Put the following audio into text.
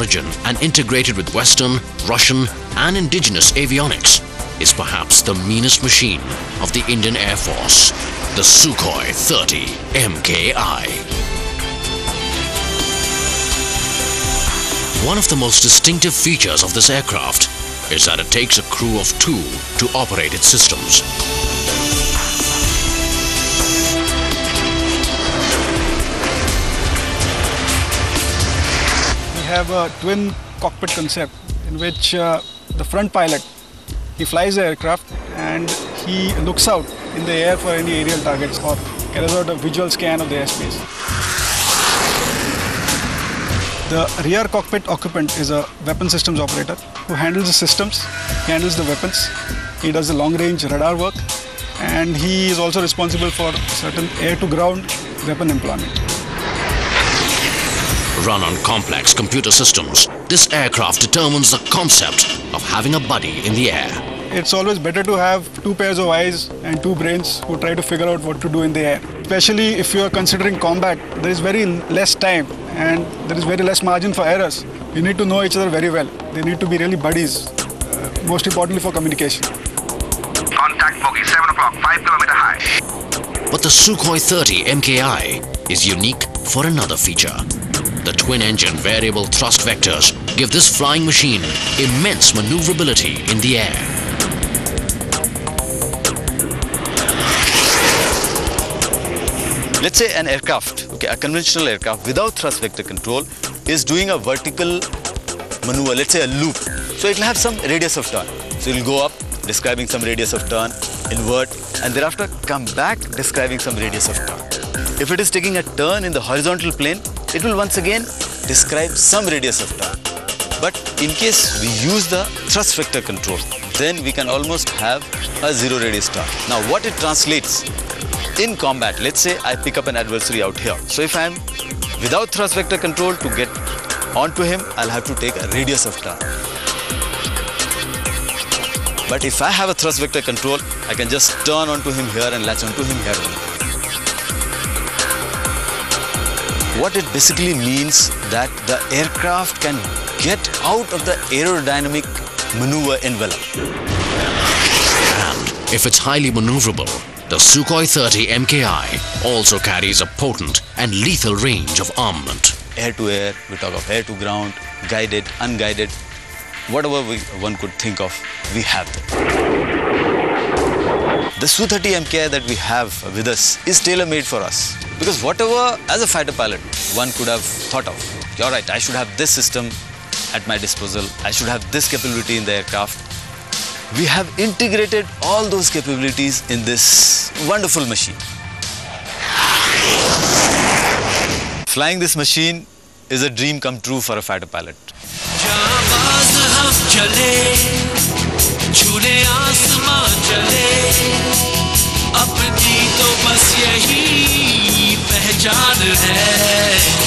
origin and integrated with Western, Russian and indigenous avionics, is perhaps the meanest machine of the Indian Air Force, the Sukhoi-30 MKI. One of the most distinctive features of this aircraft is that it takes a crew of 2 to operate its systems. We have a twin cockpit concept in which the front pilot, he flies the aircraft and he looks out in the air for any aerial targets or carries out a visual scan of the airspace. The rear cockpit occupant is a weapon systems operator who handles the systems, he handles the weapons, he does the long-range radar work, and he is also responsible for certain air-to-ground weapon employment. Run on complex computer systems, this aircraft determines the concept of having a buddy in the air. It's always better to have 2 pairs of eyes and 2 brains who try to figure out what to do in the air. Especially if you are considering combat, there is very less time and there is very less margin for errors. You need to know each other very well. They need to be really buddies, most importantly for communication. Contact bogey 7 o'clock, 5 kilometer high. But the Sukhoi-30 MKI is unique for another feature. The twin-engine variable thrust vectors give this flying machine immense maneuverability in the air. Let's say an aircraft, a conventional aircraft without thrust vector control is doing a vertical maneuver, let's say a loop. So it will have some radius of turn. So it will go up, describing some radius of turn, invert, and thereafter come back describing some radius of turn. If it is taking a turn in the horizontal plane, it will once again describe some radius of turn. But in case we use the thrust vector control, then we can almost have a 0 radius turn. Now what it translates in combat, let's say I pick up an adversary out here. So if I am without thrust vector control, to get onto him, I'll have to take a radius of turn. But if I have a thrust vector control, I can just turn onto him here and latch onto him here. What it basically means that the aircraft can get out of the aerodynamic maneuver envelope. And if it's highly maneuverable, the Sukhoi-30 MKI also carries a potent and lethal range of armament. Air to air, we talk of air to ground, guided, unguided, whatever one could think of, we have them. The Su-30 MKI that we have with us is tailor-made for us. Because whatever, as a fighter pilot, one could have thought of, you're right, I should have this system at my disposal, I should have this capability in the aircraft. We have integrated all those capabilities in this wonderful machine. Flying this machine is a dream come true for a fighter pilot. अपनी तो बस यही पहचान है।